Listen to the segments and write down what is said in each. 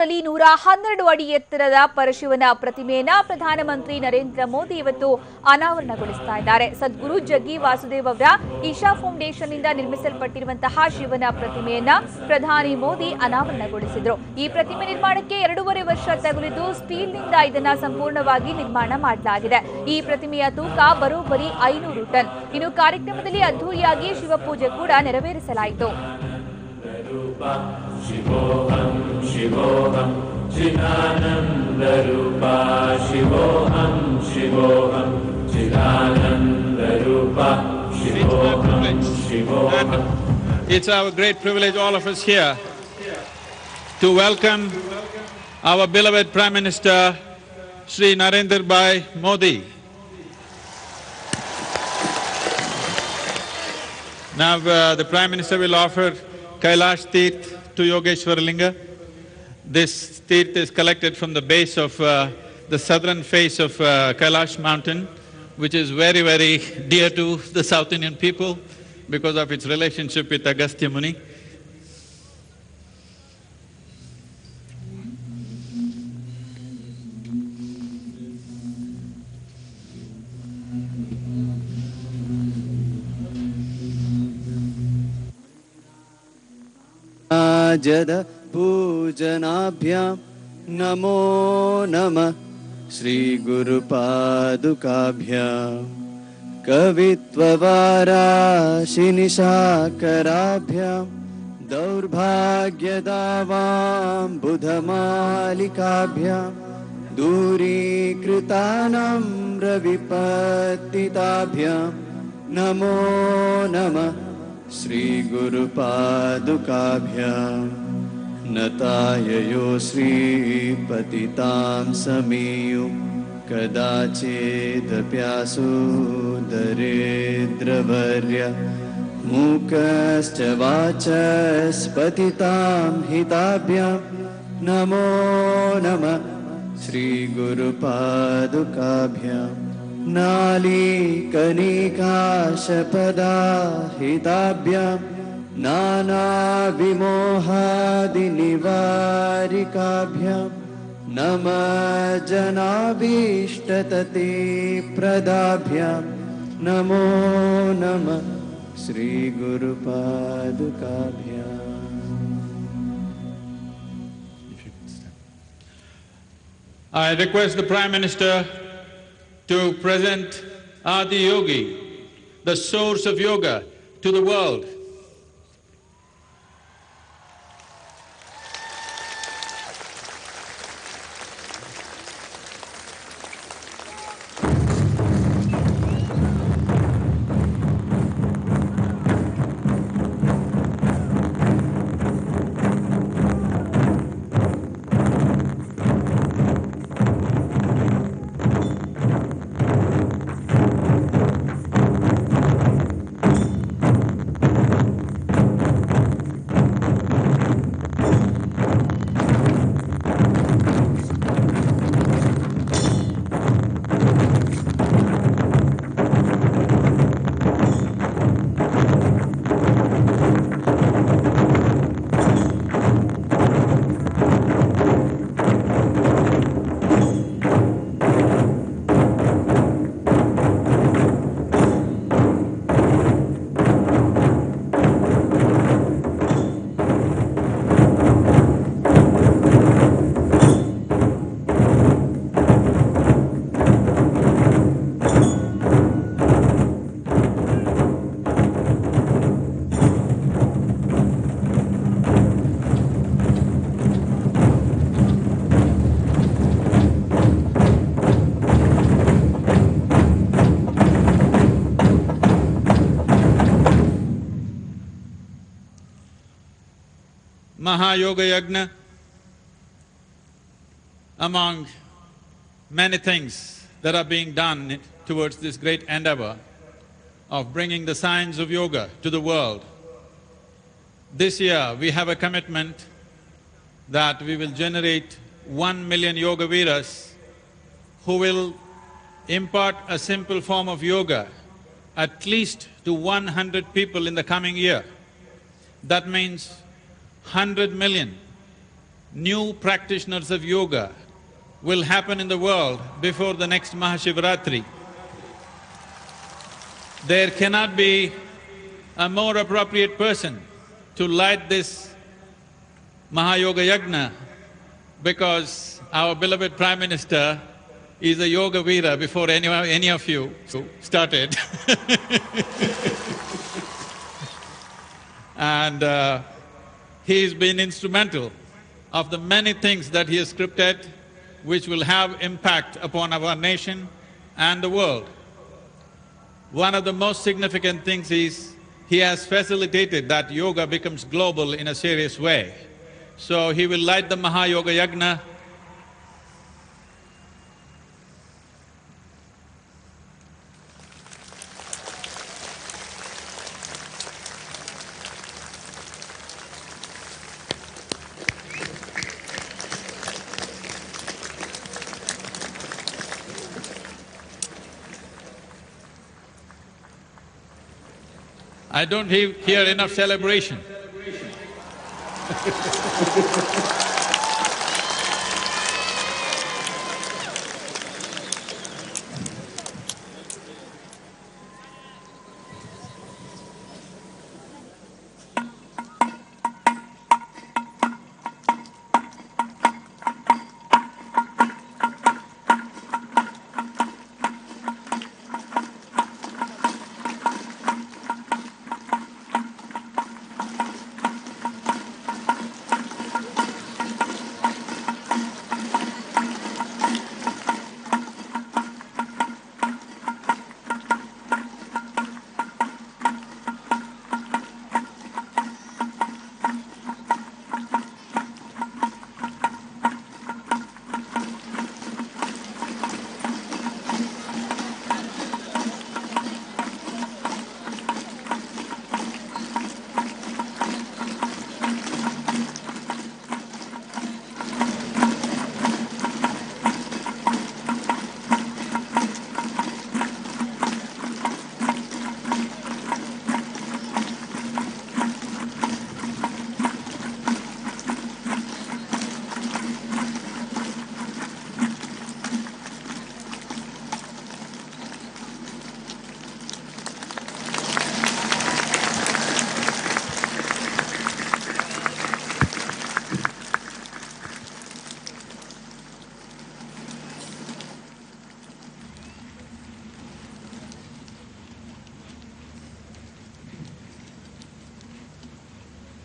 112 ಅಡಿ ಎತ್ತರದ ಪರಶಿವನ ಪ್ರತಿಮೆಯನ್ನ ಪ್ರಧಾನಮಂತ್ರಿ ನರೇಂದ್ರ ಮೋದಿ ಇವತ್ತು ಅನಾವರಣಗೊಳಿಸ್ತಾ ಇದ್ದಾರೆ. ಸದ್ಗುರು ಜಗ್ಗಿ ವಾಸುದೇವ್ ಅವರ ಈಶಾ ಫೌಂಡೇಶನ್ ನಿಂದ ನಿರ್ಮಿಸಲ್ಪಟ್ಟಿರುವಂತಹ ಶಿವನ ಪ್ರತಿಮೆಯನ್ನ ಪ್ರಧಾನಿ ಮೋದಿ ಅನಾವರಣಗೊಳಿಸಿದರು. ಈ ಪ್ರತಿಮೆ ನಿರ್ಮಾಣಕ್ಕೆ 2.5 ವರ್ಷ ತಗುಲಿದ್ದು ಸ್ಟೀಲ್ನಿಂದ ಇದನ್ನ ಸಂಪೂರ್ಣವಾಗಿ ನಿರ್ಮಾಣ ಮಾಡಲಾಗಿದೆ. ಈ ಪ್ರತಿಮೆಯ ತೂಕ ಬರೋಬ್ಬರಿ 500 ಟನ್. ಇನ್ನು ಕಾರ್ಯಕ್ರಮದಲ್ಲಿ ಅದ್ದೂರಿಯಾಗಿ ಶಿವಪೂಜೆ ಕೂಡ ನೆರವೇರಿಸಲಾಯಿತು. शिवोऽहं शिवोऽहं चिदानन्दरूपा शिवोऽहं शिवोऽहं चिदानन्दरूपा शिवोऽहं शिवोऽहं. It's our great privilege, all of us here, to welcome our beloved Prime Minister Shri Narendra Bhai Modi. Now the Prime Minister will offer Kailash Tirth to Yogeshwara Linga. This Tirth is collected from the base of the southern face of Kailash mountain, which is very, very dear to the South Indian people because of its relationship with Agastya Muni. जद पूजनाभ्यां नमो नमः श्री गुरुपादुकाभ्यां कवित्ववाराशिनिशाकराभ्यां दौर्भाग्यदावाम्बुधमालिकाभ्यां दूरीकृतानां रविपतिताभ्यां नमो नमः श्री गुरुपादुकाभ्यां नताययो श्रीपतितां समीयु कदाचिदप्यासु दरिद्रवर्य मूकश्च वाचस्पतितां हिताभ्यां नमो नमः श्री गुरुपादुकाभ्यां नालीकनिकाशपदाहिताभ्यां नानाविमोहादिनिवारिकाभ्यां नमः जनाभीष्टततिप्रदाभ्यां नमो नमः श्रीगुरुपादुकाभ्याम्. I request the Prime Minister to present Adi Yogi, the source of yoga, to the world. Mahayoga Yajna, among many things that are being done towards this great endeavor of bringing the science of yoga to the world. This year we have a commitment that we will generate 1 million yoga veeras who will impart a simple form of yoga at least to 100 people in the coming year. That means 100 million new practitioners of yoga will happen in the world before the next Mahashivratri. There cannot be a more appropriate person to light this Mahayoga Yagna, because our beloved Prime Minister is a Yoga Veera before any of you started. And he's been instrumental of the many things that he has scripted, which will have impact upon our nation and the world. One of the most significant things is he has facilitated that yoga becomes global in a serious way. So he will light the Mahayoga Yagna. I don't hear enough celebration.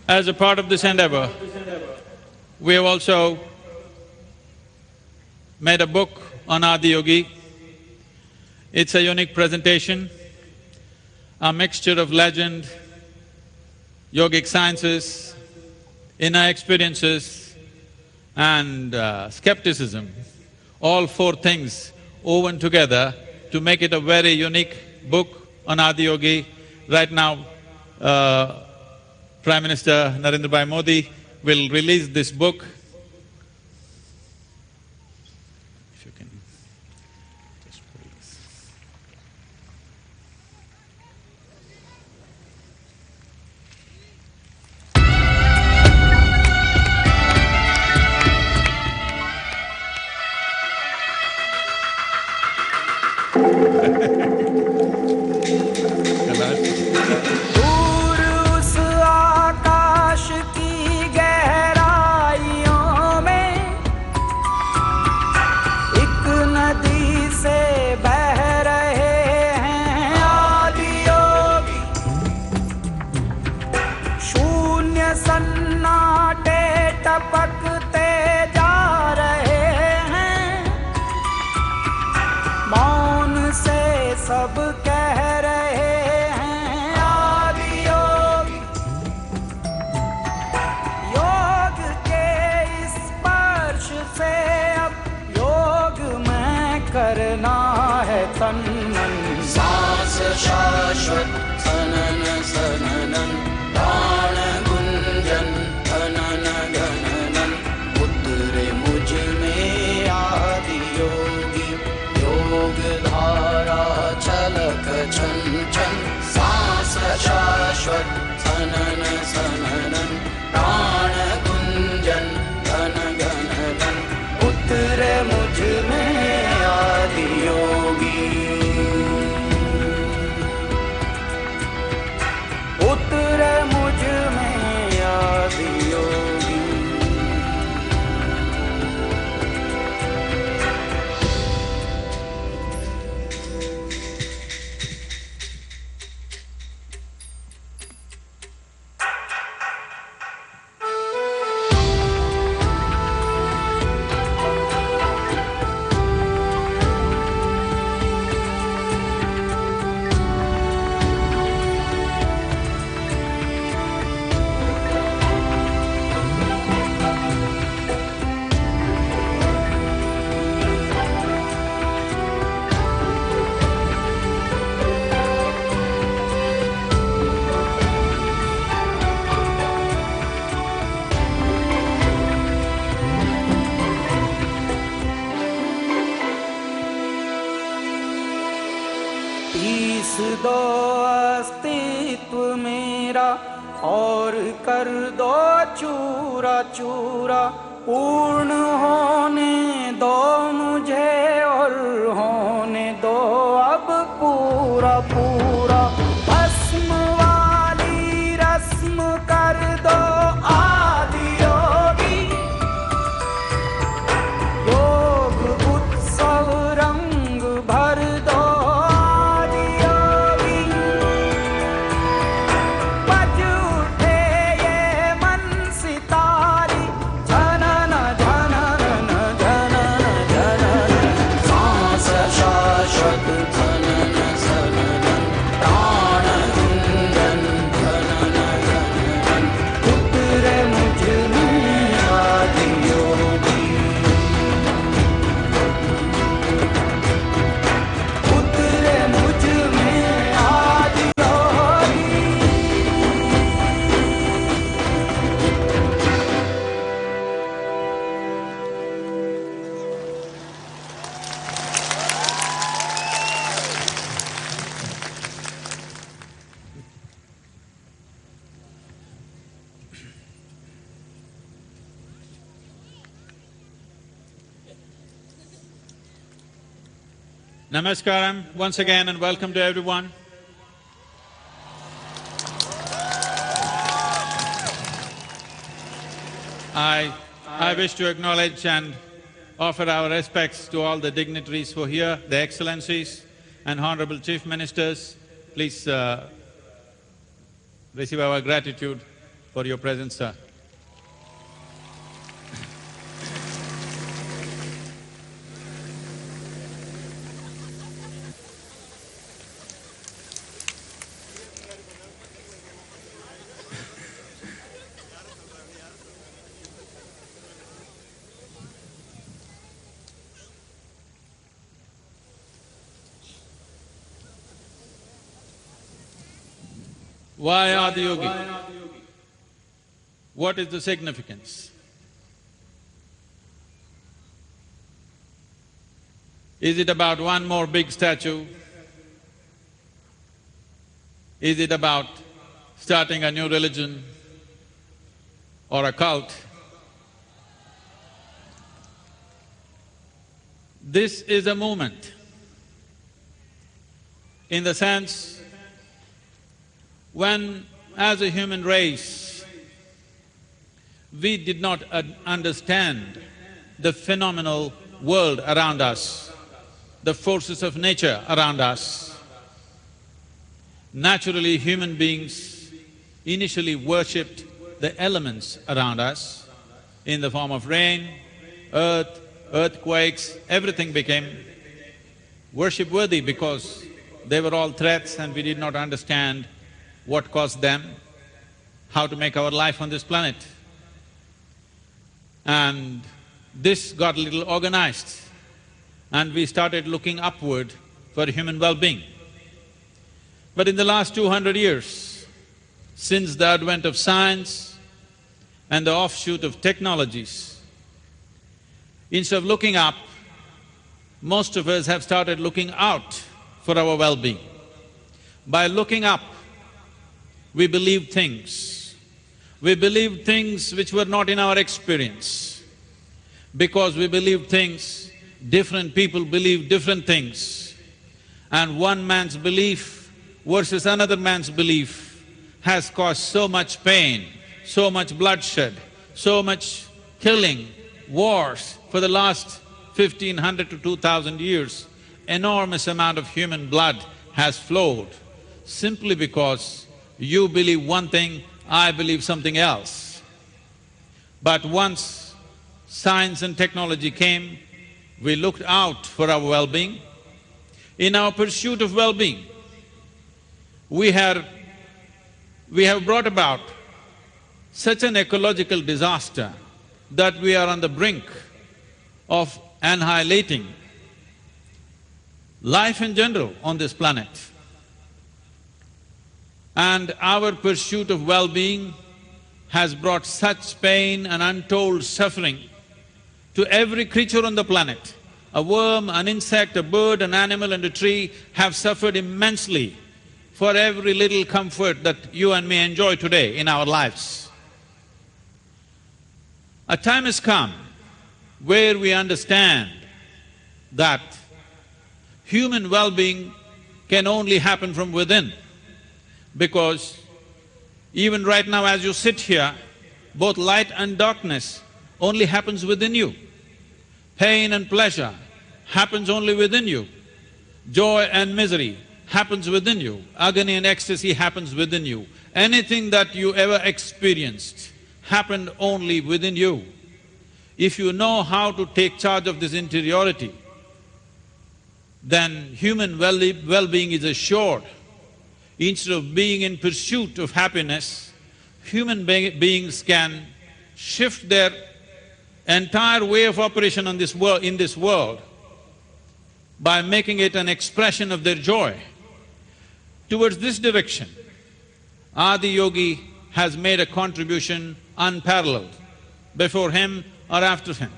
As a part of this endeavor, we have also made a book on Adiyogi. It's a unique presentation, a mixture of legend, yogic sciences, inner experiences and skepticism, all four things woven together to make it a very unique book on Adiyogi. Right now, Prime Minister Narendra Bhai Modi will release this book. If you can just please. सन्नाटे टपकते जा रहे हैं, मौन से सब कह रहे हैं आदियोग। योग के स्पर्श से अब योग में करना है तन मन। सांस शाश्वत सनन सननन, प्राण गुंजन धनन गणनन, उतरे मुझ में आदि योगी। योग धारा छलक छन छन, सांस शाश्वत सनन सननन, प्राण गुंजन धनन दो अस्तित्व मेरा और कर दो चूरा चूरा, पूर्ण होने दो मुझे और होने दो अब पूरा पूरा। भस्म वाली रस्म कर दो आदि योगी, योग उत्सव रंग भर दो आदि योगी। बज उठे ये मन सितारी, झनन झनन झनन झनन, सांस शाश्वत झनन झनन, प्राण इंजन झनन झनन, उतरे मुझ में आदि योगी, उतरे मुझ में आदि योगी। Namaskaram once again and welcome to everyone. I wish to acknowledge and offer our respects to all the dignitaries who are here, the excellencies and honorable chief ministers. Please receive our gratitude for your presence, sir. Why Adiyogi? What is the significance? Is it about one more big statue? Is it about starting a new religion or a cult? This is a movement in the sense when, as a human race, we did not understand the phenomenal world around us, the forces of nature around us. Naturally, human beings initially worshipped the elements around us in the form of rain, earth, earthquakes, everything became worship-worthy because they were all threats and we did not understand what caused them, how to make our life on this planet. And this got a little organized and we started looking upward for human well-being. But in the last 200 years, since the advent of science and the offshoot of technologies, instead of looking up, most of us have started looking out for our well-being. By looking up, we believe things. We believe things which were not in our experience. Because we believe things, different people believe different things. And one man's belief versus another man's belief has caused so much pain, so much bloodshed, so much killing, wars for the last 1500 to 2000 years. Enormous amount of human blood has flowed simply because you believe one thing, I believe something else. But once science and technology came, we looked out for our well-being. In our pursuit of well-being, we have brought about such an ecological disaster that we are on the brink of annihilating life in general on this planet. And our pursuit of well-being has brought such pain and untold suffering to every creature on the planet. A worm, an insect, a bird, an animal and a tree have suffered immensely for every little comfort that you and me enjoy today in our lives. A time has come where we understand that human well-being can only happen from within, because even right now as you sit here, both light and darkness only happens within you. Pain and pleasure happens only within you. Joy and misery happens within you. Agony and ecstasy happens within you. Anything that you ever experienced happened only within you. If you know how to take charge of this interiority, then human well-being is assured. Instead of being in pursuit of happiness, human beings can shift their entire way of operation in this world by making it an expression of their joy. Towards this direction, Adiyogi has made a contribution unparalleled, before him or after him.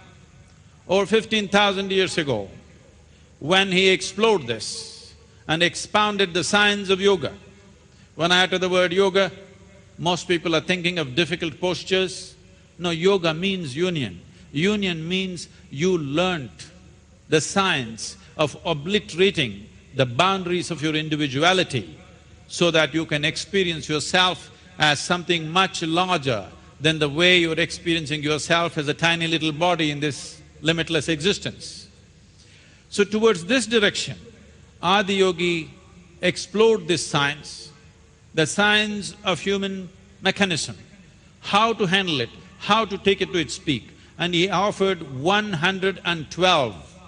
Over 15,000 years ago, when he explored this and expounded the science of yoga. When I utter the word yoga, most people are thinking of difficult postures. No, yoga means union. Union means you learnt the science of obliterating the boundaries of your individuality so that you can experience yourself as something much larger than the way you're experiencing yourself as a tiny little body in this limitless existence. So towards this direction, Adiyogi explored this science, the science of human mechanism, how to handle it, how to take it to its peak, and he offered 112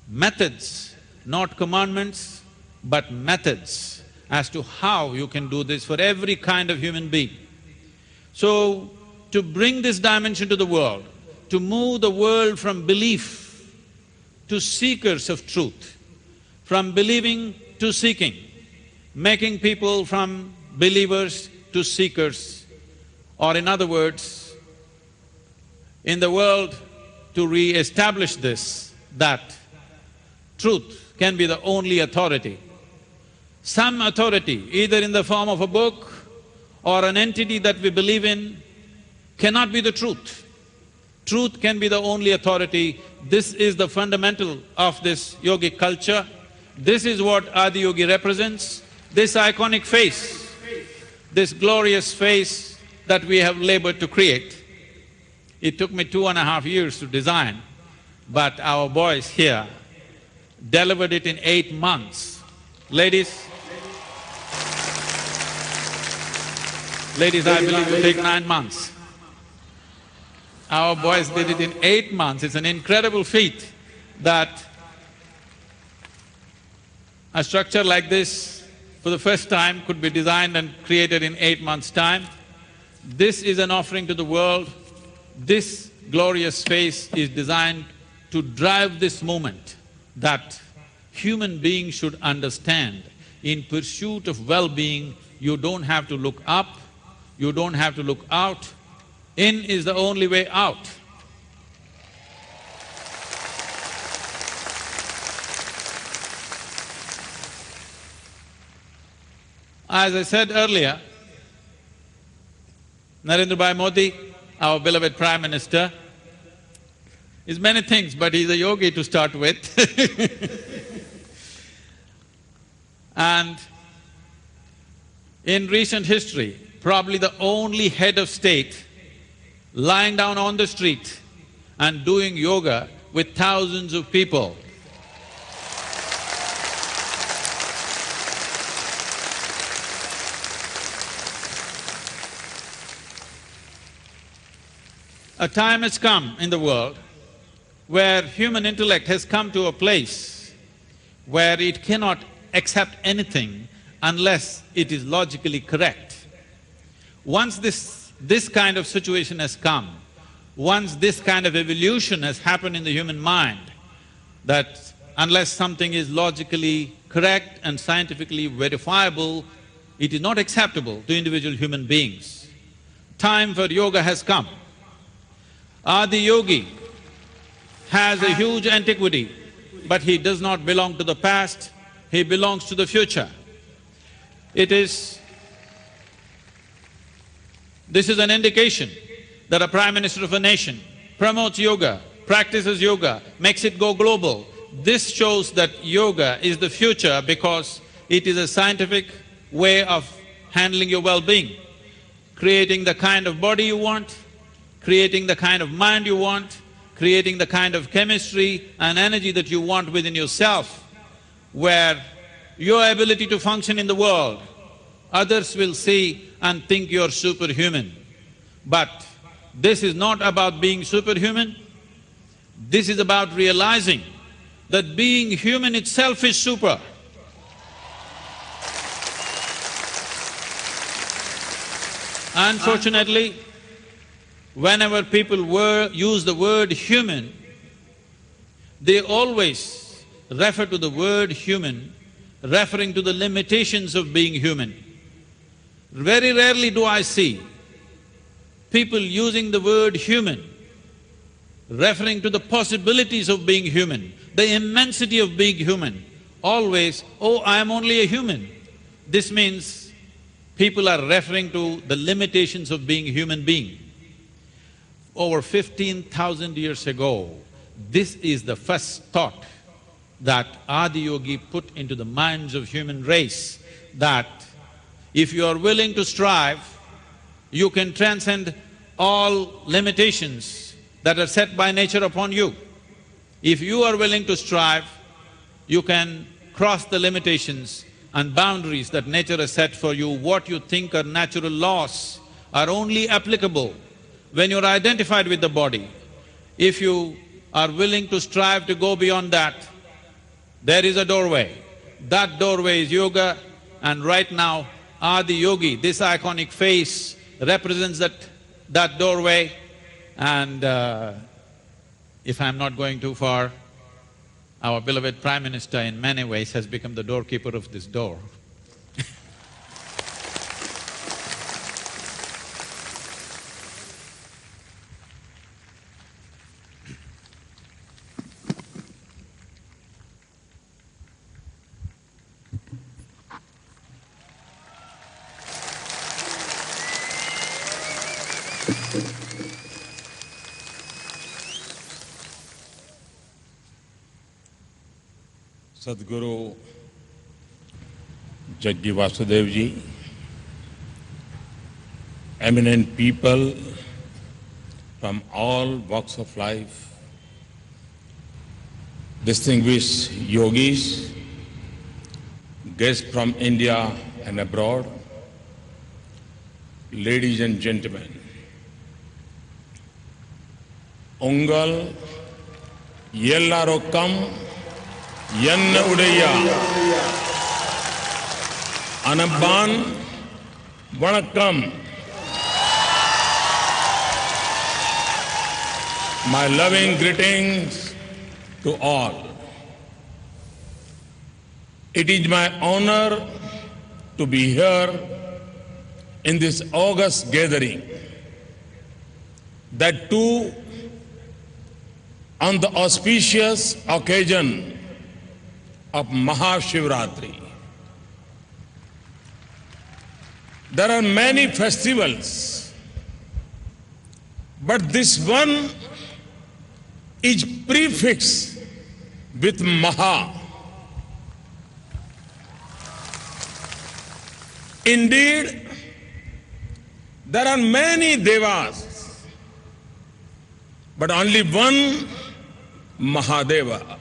methods, not commandments, but methods as to how you can do this for every kind of human being. So, to bring this dimension to the world, to move the world from belief to seekers of truth, from believing to seeking, making people from believers to seekers, or in other words, in the world to re-establish this, that truth can be the only authority. Some authority, either in the form of a book or an entity that we believe in, cannot be the truth. Truth can be the only authority. This is the fundamental of this yogic culture. This is what Adiyogi represents, this iconic face, this glorious face that we have labored to create. It took me 2.5 years to design, but our boys here delivered it in 8 months. Ladies, I believe it'll take 9 months. Our boys did it in 8 months. It's an incredible feat that a structure like this, for the first time, could be designed and created in 8 months' time. This is an offering to the world. This glorious face is designed to drive this movement that human beings should understand. In pursuit of well-being, you don't have to look up, you don't have to look out. In is the only way out. As I said earlier, Narendra Bhai Modi, our beloved Prime Minister, is many things, but he's a yogi to start with. And in recent history, probably the only head of state lying down on the street and doing yoga with thousands of people. A time has come in the world where human intellect has come to a place where it cannot accept anything unless it is logically correct. Once this kind of situation has come, once this kind of evolution has happened in the human mind, that unless something is logically correct and scientifically verifiable, it is not acceptable to individual human beings. Time for yoga has come. Adiyogi has a huge antiquity, but he does not belong to the past, he belongs to the future. This is an indication that a Prime Minister of a nation promotes yoga, practices yoga, makes it go global. This shows that yoga is the future because it is a scientific way of handling your well-being, creating the kind of body you want, creating the kind of mind you want, creating the kind of chemistry and energy that you want within yourself, where your ability to function in the world, others will see and think you're superhuman. But this is not about being superhuman, this is about realizing that being human itself is super. Unfortunately, whenever people use the word human, they always refer to the word human referring to the limitations of being human. Very rarely do I see people using the word human referring to the possibilities of being human, the immensity of being human. Always, oh, I am only a human. This means people are referring to the limitations of being a human being. Over 15,000 years ago, this is the first thought that Adiyogi put into the minds of human race, that if you are willing to strive, you can transcend all limitations that are set by nature upon you. If you are willing to strive, you can cross the limitations and boundaries that nature has set for you. What you think are natural laws are only applicable when you're identified with the body. If you are willing to strive to go beyond that, there is a doorway. That doorway is yoga, and right now, Adiyogi, this iconic face, represents that doorway. And if I'm not going too far, our beloved Prime Minister in many ways has become the doorkeeper of this door. Sadhguru Jaggi Vasudev ji, eminent people from all walks of life, distinguished yogis, guests from India and abroad, ladies and gentlemen, Ungal Yellarokkam Yanna Udaya Anabban Vanakkam. My loving greetings to all. It is my honor to be here in this august gathering, that too on the auspicious occasion of Mahashivratri. There are many festivals, but this one is prefixed with Maha. Indeed, there are many devas, but only one Mahadeva.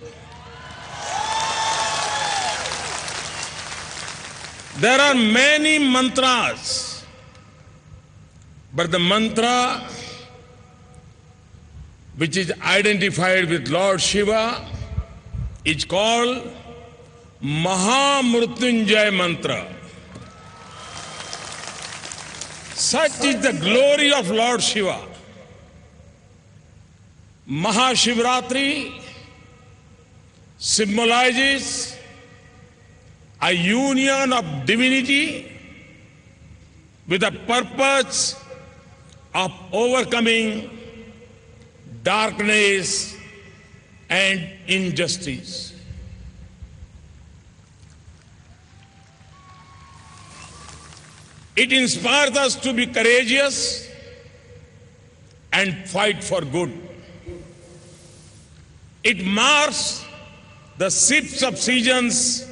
There are many mantras, but the mantra which is identified with Lord Shiva is called Mahamrutyunjay mantra. Such is the glory of Lord Shiva. Mahashivratri symbolizes a union of divinity with a purpose of overcoming darkness and injustice. It inspires us to be courageous and fight for good. It marks the shifts of seasons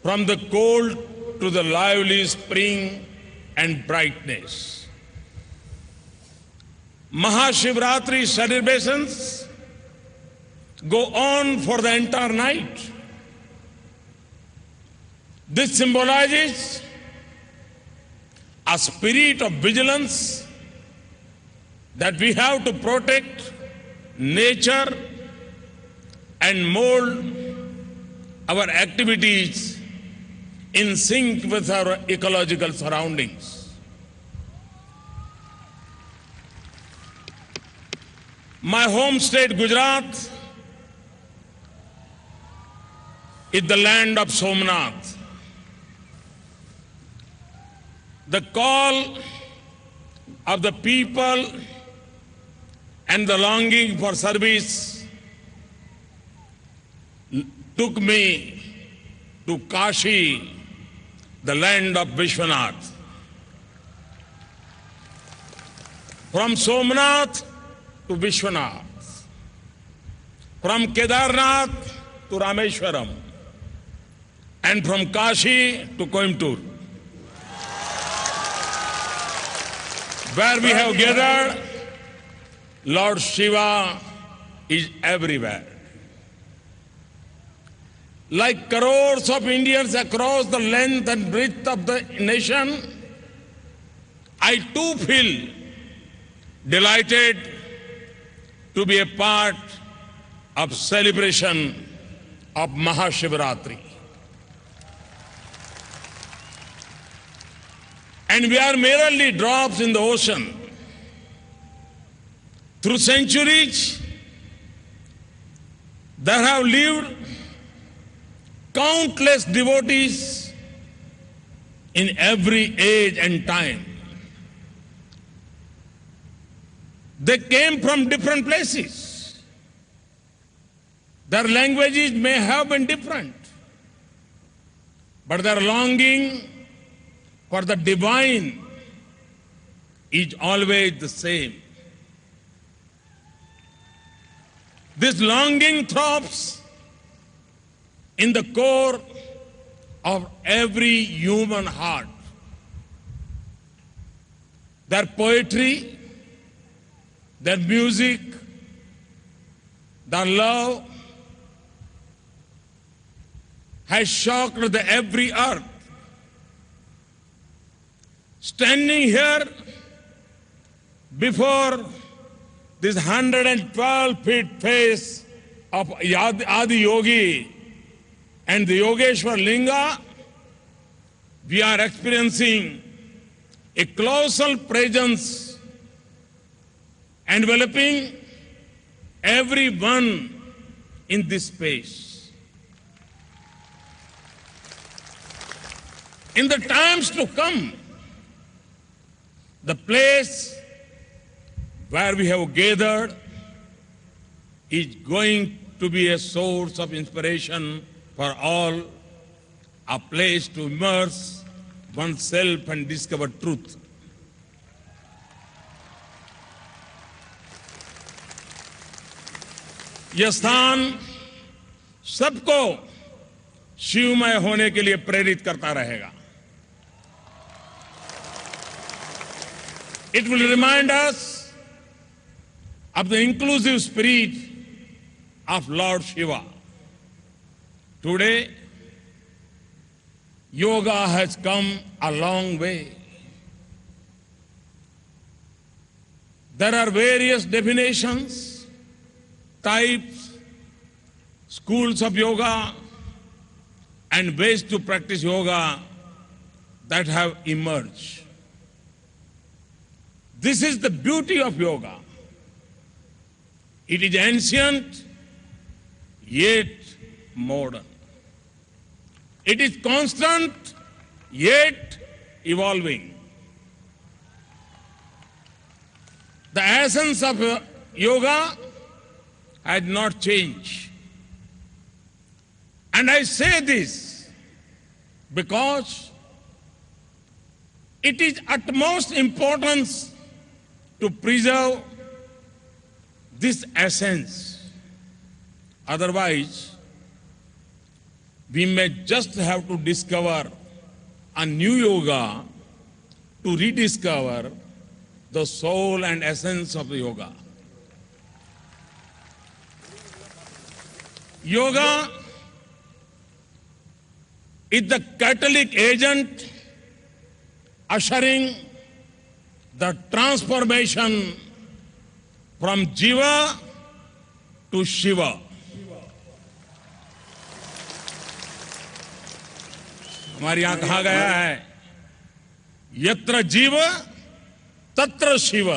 from the cold to the lively spring and brightness. Mahashivratri celebrations go on for the entire night. This symbolizes a spirit of vigilance that we have to protect nature and mold our activities in sync with our ecological surroundings. My home state, Gujarat, is the land of Somnath. The call of the people and the longing for service took me to Kashi, the land of Vishwanath. From Somnath to Vishwanath, from Kedarnath to Rameshwaram, and from Kashi to Coimbatore, where we have gathered, Lord Shiva is everywhere. Like crores of Indians across the length and breadth of the nation, I too feel delighted to be a part of celebration of Mahashivratri. And we are merely drops in the ocean. Through centuries, there have lived countless devotees in every age and time. They came from different places. Their languages may have been different, but their longing for the divine is always the same. This longing throbs in the core of every human heart. Their poetry, their music, their love has shocked the every earth. Standing here before this 112 feet face of Adi Yogi and the Yogeshwar Linga, we are experiencing a colossal presence enveloping everyone in this space. In the times to come, the place where we have gathered is going to be a source of inspiration for all, a place to immerse oneself and discover truth. यह स्थान सबको शिवमय होने के लिए प्रेरित करता रहेगा. It will remind us of the inclusive spirit of Lord Shiva. Today, yoga has come a long way. There are various definitions, types, schools of yoga, and ways to practice yoga that have emerged. This is the beauty of yoga. It is ancient, yet modern. It is constant, yet evolving. The essence of yoga had not changed. And I say this because It is utmost importance to preserve this essence. Otherwise, we may just have to discover a new yoga to rediscover the soul and essence of the yoga. Yoga is the catalytic agent ushering the transformation from Jiva to Shiva. हमारे यहां कहा गया है यत्र जीव तत्र शिव।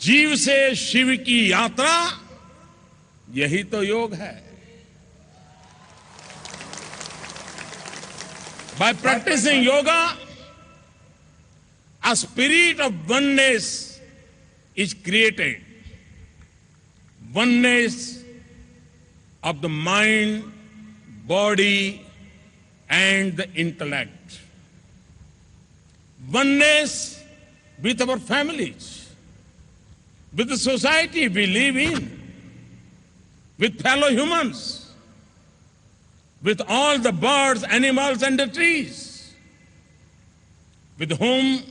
जीव से शिव की यात्रा यही तो योग है। By practicing yoga, a spirit of oneness is created. Oneness of the mind, body, and the intellect. Oneness with our families, with the society we live in, with fellow humans, with all the birds, animals, and the trees, with whom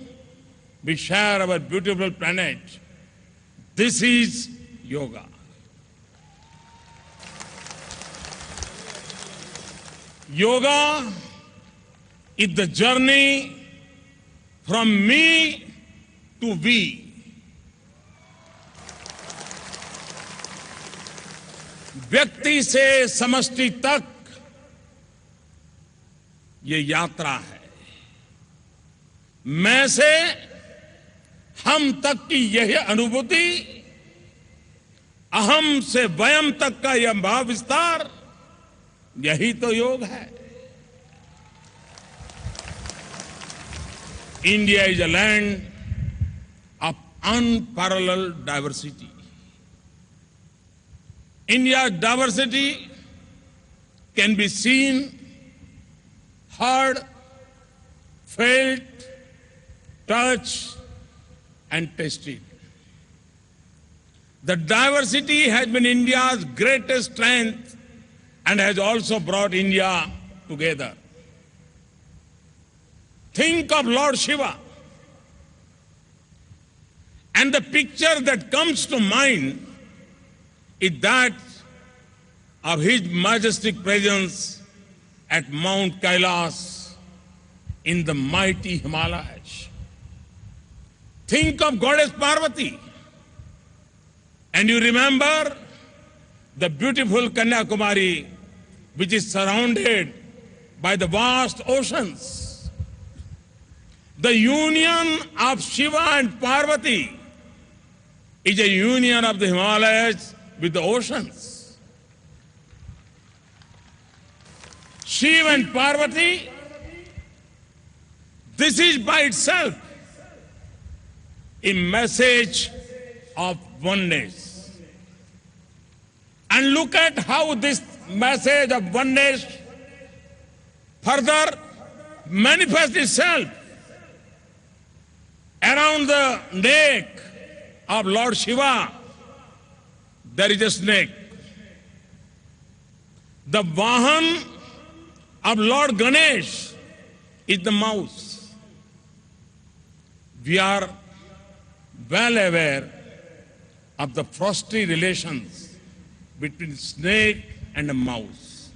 we share our beautiful planet. This is yoga. Yoga is the journey from me to we. व्यक्ति से समष्टि तक ये यात्रा है। मैं से हम तक की यही अनुभूति, अहम से वयम तक का यह भाव विस्तार, यही तो योग है। India is a land of unparalleled diversity. India's diversity can be seen, heard, felt, touched, and tasted. The diversity has been India's greatest strength and has also brought India together. Think of Lord Shiva, and the picture that comes to mind is that of his majestic presence at Mount Kailas in the mighty Himalayas. Think of Goddess Parvati, and you remember the beautiful Kanyakumari, which is surrounded by the vast oceans. The union of Shiva and Parvati is a union of the Himalayas with the oceans. Shiva and Parvati, this is by itself a message of oneness. And look at how this message of oneness further manifests itself around the neck of Lord Shiva. There is a snake. The Vahan of Lord Ganesh is the mouse. We are well aware of the frosty relations between snake and a mouse.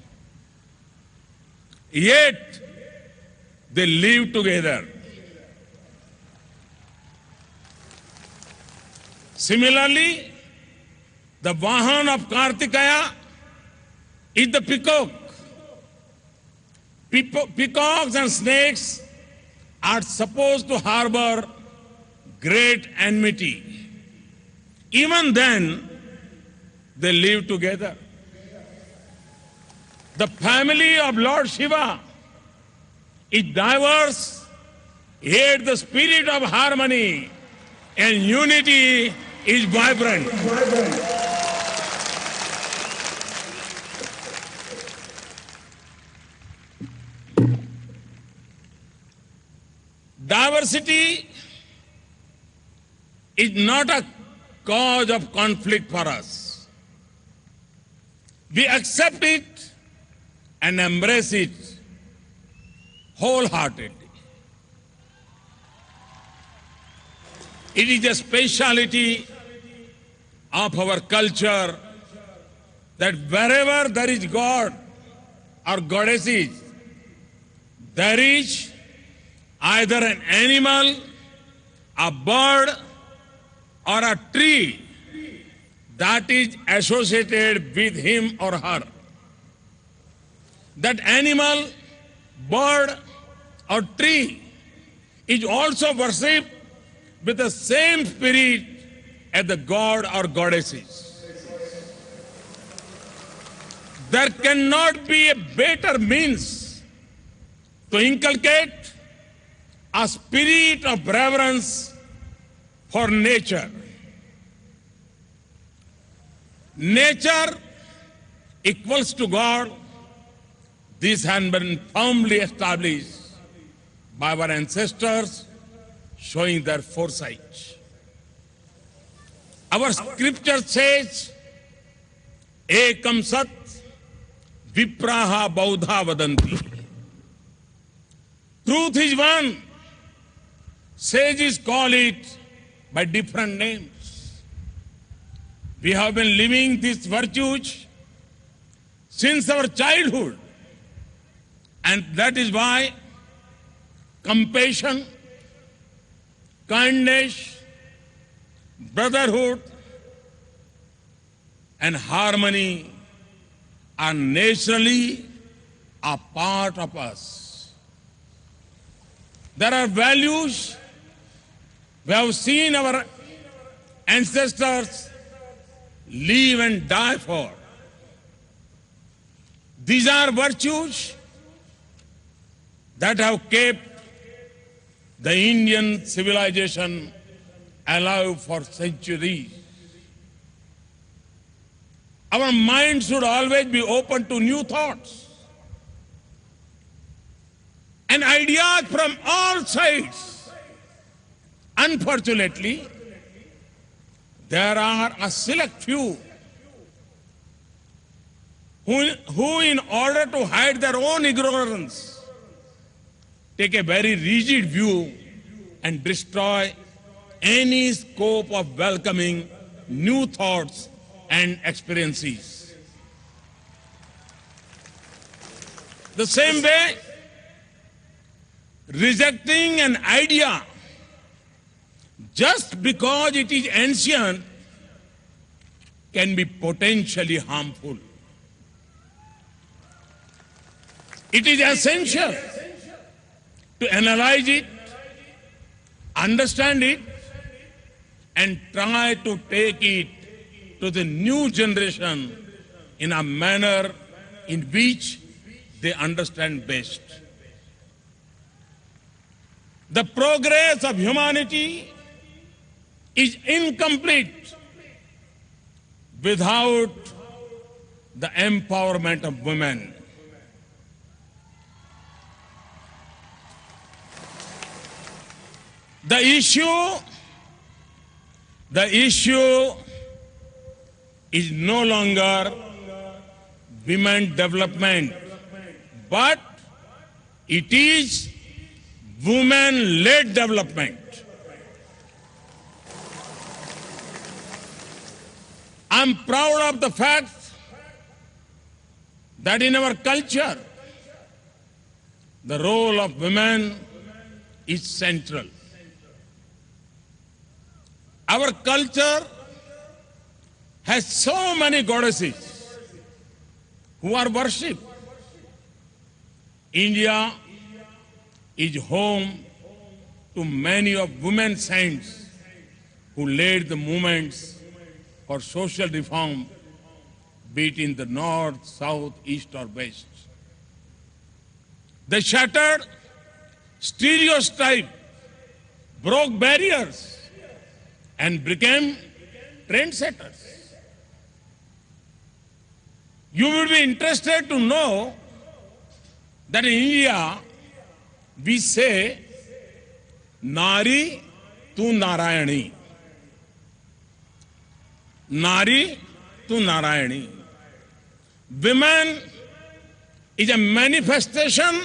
Yet, they live together. Similarly, the Vahan of Kartikeya is the peacock. Peacocks and snakes are supposed to harbor great enmity. Even then, they live together. The family of Lord Shiva is diverse, yet the spirit of harmony and unity is vibrant. diversity is not a cause of conflict for us. We accept it and embrace it wholeheartedly. It is a speciality of our culture that wherever there is God or goddesses, there is either an animal, a bird, or a tree that is associated with him or her. That animal, bird, or tree is also worshipped with the same spirit as the god or goddesses. There cannot be a better means to inculcate a spirit of reverence for nature. Nature equals to God. This has been firmly established by our ancestors, showing their foresight. Our scripture says, Ekam Sat Vipraha Baudha Vadanti. Truth is one. Sages call it by different names. We have been living these virtues since our childhood. And that is why compassion, kindness, brotherhood, and harmony are naturally a part of us. There are values we have seen our ancestors live and die for. These are virtues that have kept the Indian civilization alive for centuries. Our mind should always be open to new thoughts and ideas from all sides. Unfortunately, there are a select few who in order to hide their own ignorance, take a very rigid view and destroy any scope of welcoming new thoughts and experiences. The same way, rejecting an idea just because it is ancient can be potentially harmful. It is essential to analyze it, understand it, and try to take it to the new generation in a manner in which they understand best. The progress of humanity is incomplete without the empowerment of women. The issue is no longer women development, but it is women-led development. I'm proud of the fact that in our culture, the role of women is central. Our culture has so many goddesses who are worshipped. India is home to many of women saints who led the movements for social reform, be it in the north, south, east, or west. They shattered stereotypes, broke barriers, and became trendsetters. You will be interested to know that in India, we say नारी तू नारायणी, नारी तू Narayani. Women is a manifestation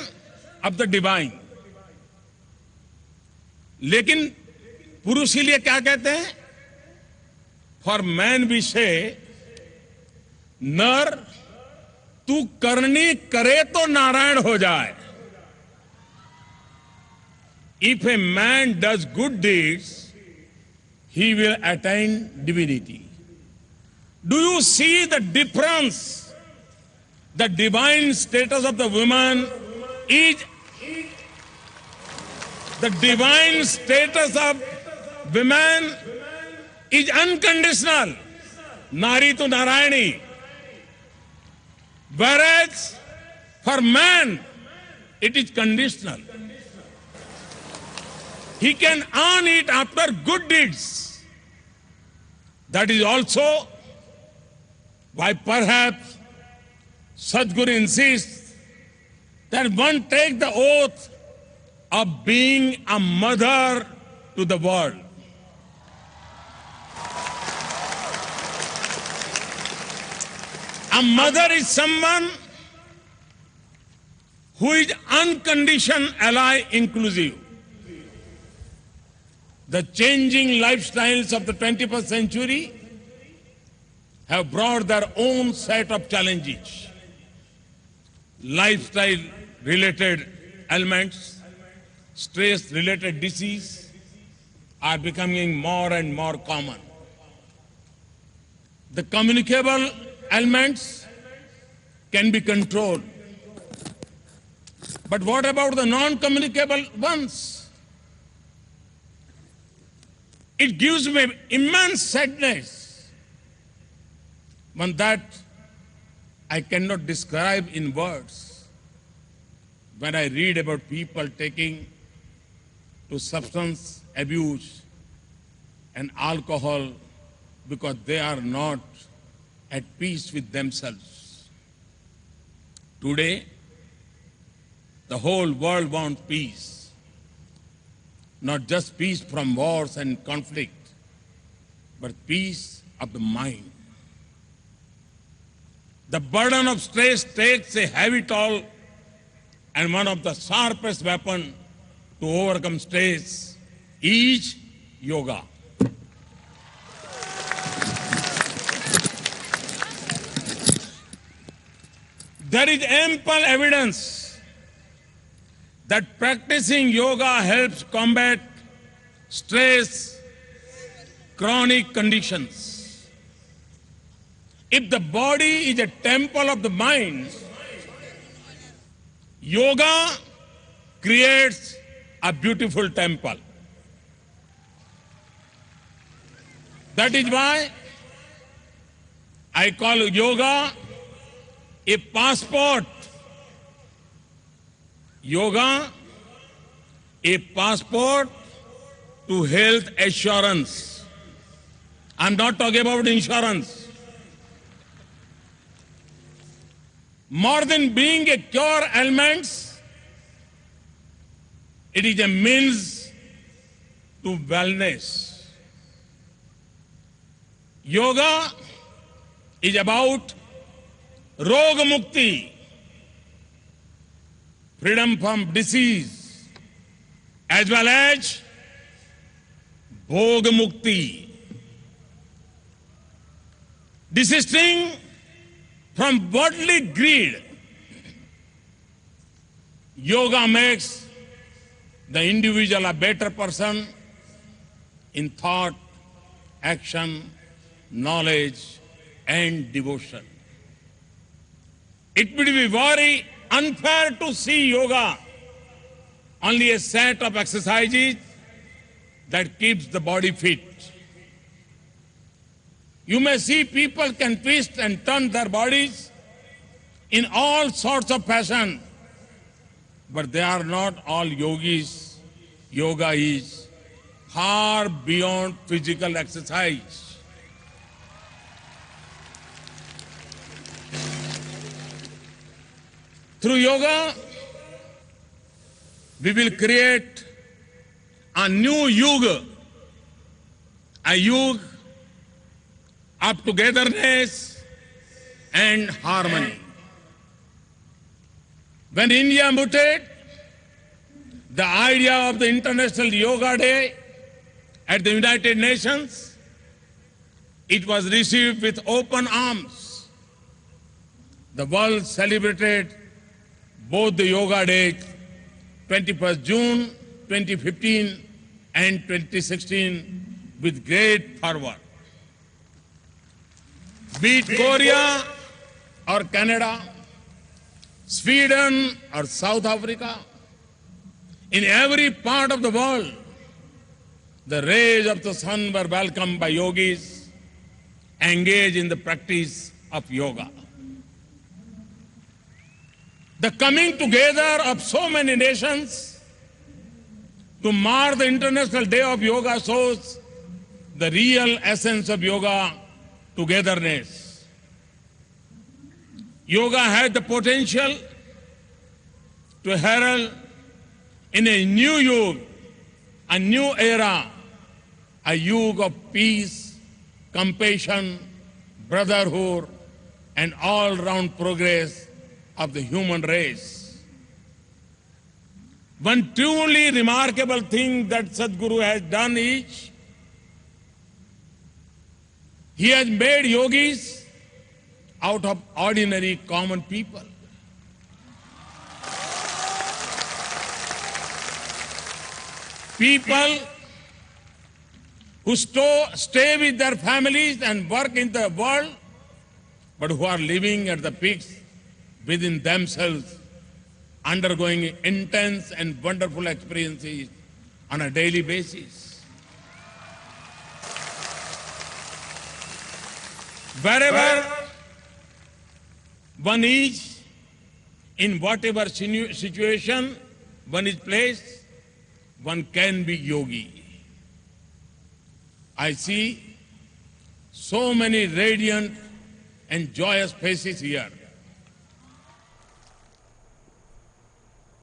of the divine. लेकिन पुरुष के लिए क्या कहते हैं? फॉर मैन वी से नर तू करनी करे तो नारायण हो जाए. If a man does good deeds, he will attain divinity. Do you see the difference? The divine status of the woman is the divine status of women is unconditional. Nari to Narayani. Whereas for man, it is conditional. He can earn it after good deeds. That is also why perhaps Sadhguru insists that one take the oath of being a mother to the world. A mother is someone who is unconditioned ally inclusive. The changing lifestyles of the 21st century have brought their own set of challenges. Lifestyle-related ailments, stress-related disease are becoming more and more common. The communicable ailments can be controlled. But what about the non-communicable ones? It gives me immense sadness, one that I cannot describe in words, when I read about people taking to substance abuse and alcohol because they are not at peace with themselves. Today, the whole world wants peace. Not just peace from wars and conflict, but peace of the mind. The burden of stress takes a heavy toll, and one of the sharpest weapons to overcome stress is yoga. There is ample evidence that practicing yoga helps combat stress, chronic conditions. If the body is a temple of the mind, yoga creates a beautiful temple. That is why I call yoga a passport. Yoga, a passport to health assurance. I'm not talking about insurance. More than being a cure ailments, it is a means to wellness. Yoga is about Rog Mukti, freedom from disease, as well as Bhog Mukti, desisting from worldly greed. Yoga makes the individual a better person in thought, action, knowledge, and devotion. It would be very unfair to see yoga only a set of exercises that keeps the body fit. You may see people can twist and turn their bodies in all sorts of fashion, but they are not all yogis. Yoga is far beyond physical exercise. Through yoga, we will create a new yuga, a yuga of togetherness and harmony. When India muted, the idea of the International Yoga Day at the United Nations, it was received with open arms. The world celebrated both the Yoga Day, 21st June 2015 and 2016, with great fervor. Be it Korea or Canada, Sweden or South Africa, in every part of the world, the rays of the sun were welcomed by yogis engaged in the practice of yoga. The coming together of so many nations to mark the International Day of Yoga shows the real essence of yoga, togetherness. Yoga has the potential to herald in a new yuga, a new era, a yuga of peace, compassion, brotherhood, and all-round progress of the human race. One truly remarkable thing that Sadhguru has done is, he has made yogis out of ordinary common people. People who stay with their families and work in the world, but who are living at the peaks within themselves, undergoing intense and wonderful experiences on a daily basis. Wherever one is, in whatever situation one is placed, one can be yogi. I see so many radiant and joyous faces here.